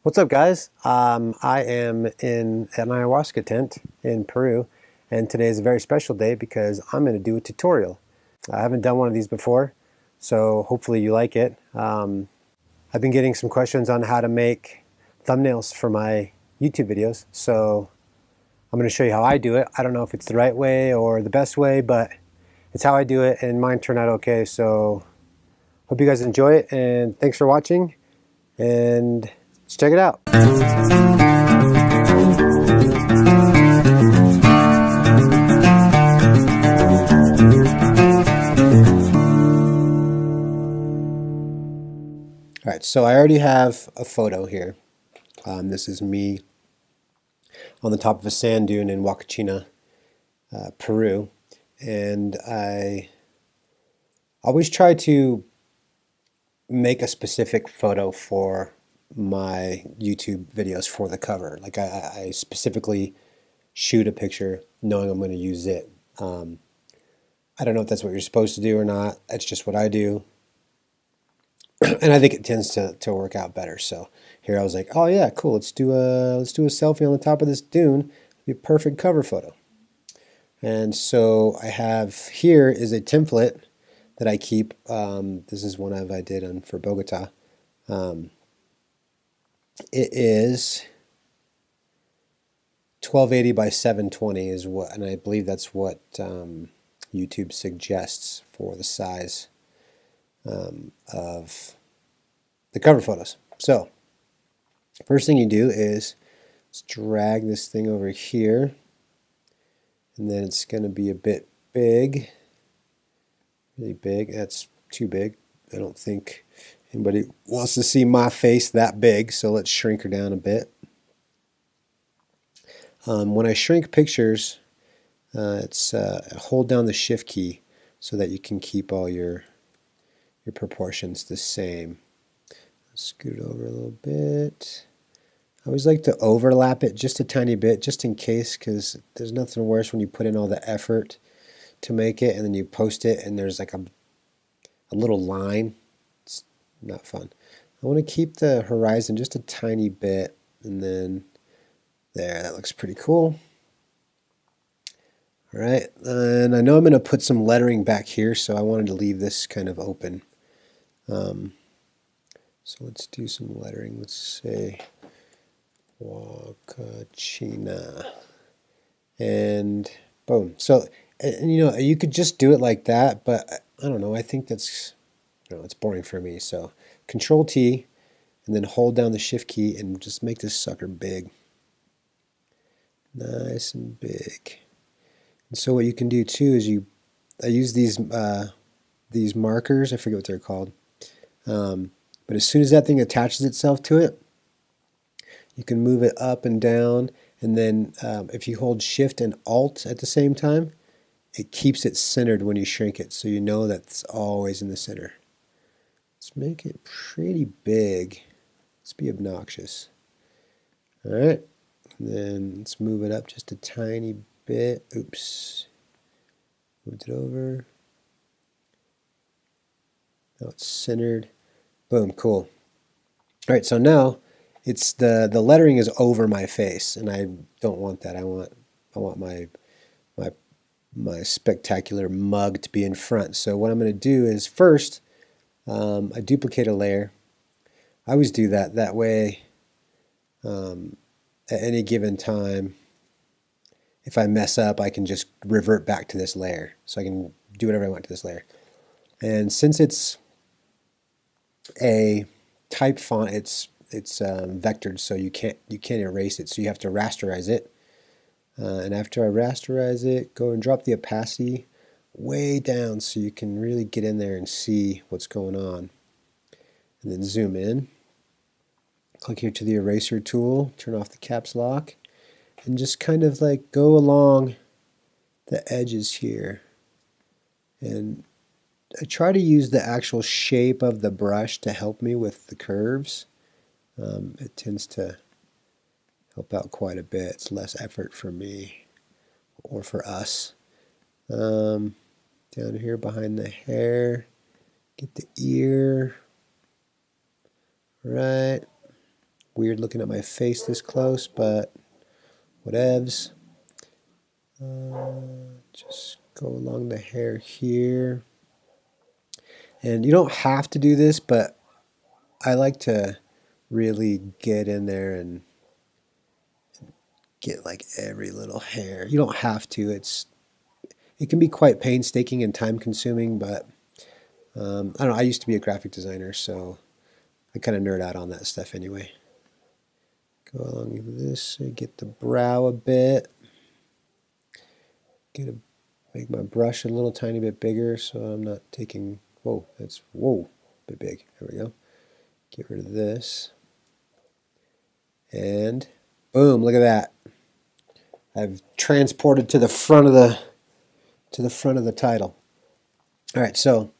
What's up, guys? I am in an ayahuasca tent in Peru, and today is a very special day because I'm going to do a tutorial. I haven't done one of these before, so hopefully you like it. I've been getting some questions on how to make thumbnails for my YouTube videos, so I'm going to show you how I do it. I don't know if it's the right way or the best way, but it's how I do it, and mine turned out okay, so hope you guys enjoy it, and thanks for watching, and let's check it out. All right, so I already have a photo here. This is me on the top of a sand dune in Huacachina, Peru. And I always try to make a specific photo for my YouTube videos for the cover. Like I specifically shoot a picture knowing I'm going to use it. I don't know if that's what you're supposed to do or not. That's just what I do. And I think it tends to work out better. So here I was like, oh yeah, cool. Let's do a selfie on the top of this dune. It'll be a perfect cover photo. And so I have here is a template that I keep. This is one I did for Bogota. It is 1280 by 720 is what, and I believe that's what YouTube suggests for the size of the cover photos. So first thing you do is drag this thing over here, and then it's going to be a bit big, really big. That's too big. I don't think anybody wants to see my face that big, so let's shrink her down a bit. When I shrink pictures, it's hold down the shift key so that you can keep all your proportions the same. Scoot it over a little bit. I always like to overlap it just a tiny bit, just in case, because there's nothing worse when you put in all the effort to make it and then you post it and there's like a little line. It's not fun. I want to keep the horizon just a tiny bit, and then there, that looks pretty cool. All right, and I know I'm going to put some lettering back here, so I wanted to leave this kind of open. So let's do some lettering. Let's say Huacachina, and boom. So, and you know, you could just do it like that, but I don't know. I think that's, it's boring for me. So Control T, and then hold down the Shift key and just make this sucker big, nice and big. And so what you can do too is I use these markers. I forget what they're called. But as soon as that thing attaches itself to it, you can move it up and down, and then if you hold Shift and Alt at the same time, it keeps it centered when you shrink it, so you know that's always in the center. Let's make it pretty big. Let's be obnoxious. All right, and then let's move it up just a tiny bit. Oops, moved it over. Now it's centered. Boom, cool. All right, so now it's the lettering is over my face, and I don't want that. I want my spectacular mug to be in front. So what I'm going to do is first I duplicate a layer. I always do that. That way, at any given time, if I mess up, I can just revert back to this layer. So I can do whatever I want to this layer. And since it's a type font, it's vectored, so you can't erase it. So you have to rasterize it. And after I rasterize it, go and drop the opacity way down so you can really get in there and see what's going on. And then zoom in. Click here to the eraser tool, turn off the caps lock, and just kind of like go along the edges here. And I try to use the actual shape of the brush to help me with the curves. It tends to help out quite a bit. It's less effort for me or for us. Down here behind the hair, get the ear right weird looking at my face this close, but whatevs. Just go along the hair here. And you don't have to do this, but I like to really get in there and get like every little hair. You don't have to. It can be quite painstaking and time consuming, but I don't know. I used to be a graphic designer, so I kind of nerd out on that stuff anyway. Go along this, get the brow a bit. Make my brush a little tiny bit bigger so I'm not taking, whoa, that's, whoa, a bit big. There we go. Get rid of this. And boom, look at that. I've transported to the front of the title. All right, so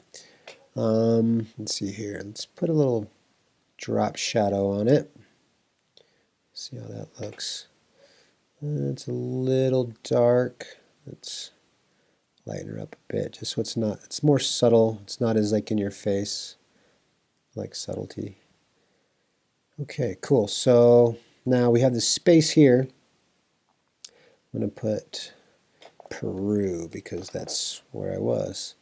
let's see here. Let's put a little drop shadow on it. See how that looks. It's a little dark. Let's lighten her up a bit. Just so it's more subtle. It's not as like in your face, like subtlety. Okay, cool. So now we have the space here. I'm going to put Peru because that's where I was.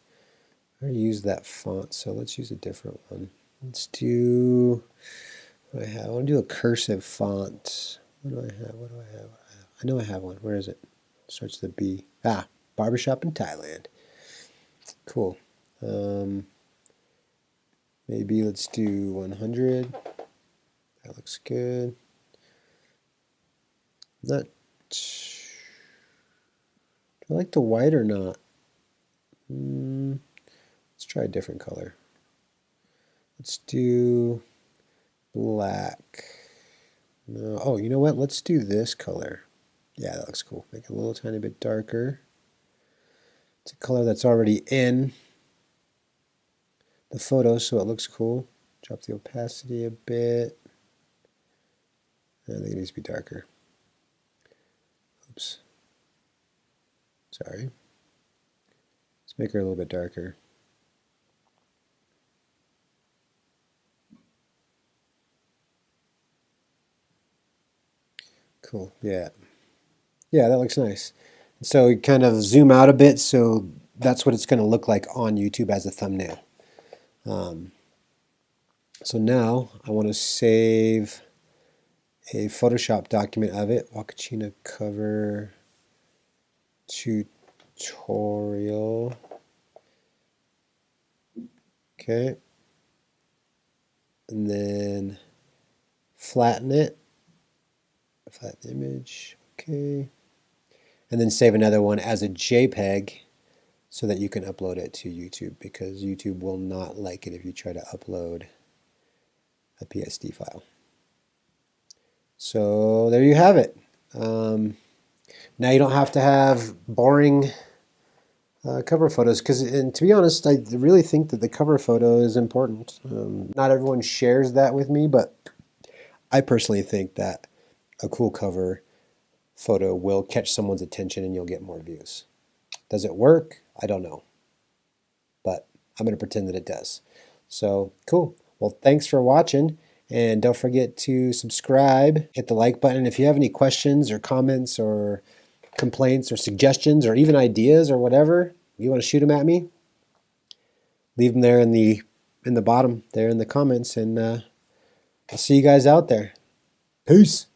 I already used that font, so let's use a different one. Let's do, what do I have? I want to do a cursive font. What do I have? I know I have one. Where is it? Starts with a B. Ah, barbershop in Thailand. Cool. Maybe let's do 100. That looks good. Do I like the white or not? Let's try a different color. Let's do black. No. Oh, you know what? Let's do this color. Yeah, that looks cool. Make it a little tiny bit darker. It's a color that's already in the photo, so it looks cool. Drop the opacity a bit. I think it needs to be darker. Oops. Sorry. Let's make her a little bit darker. Cool. Yeah. Yeah, that looks nice. So you kind of zoom out a bit, so that's what it's going to look like on YouTube as a thumbnail. So now I want to save a Photoshop document of it. Wakachina cover tutorial. Okay. And then flatten it. Flatten the image. Okay. And then save another one as a JPEG so that you can upload it to YouTube, because YouTube will not like it if you try to upload a PSD file. So there you have it. Now you don't have to have boring cover photos, and to be honest, I really think that the cover photo is important. Not everyone shares that with me, but I personally think that a cool cover photo will catch someone's attention and you'll get more views. Does it work? I don't know, but I'm going to pretend that it does. So cool. Well, thanks for watching, and don't forget to subscribe, hit the like button. If you have any questions or comments or complaints or suggestions or even ideas or whatever, you want to shoot them at me, leave them there in the bottom there in the comments, and I'll see you guys out there. Peace.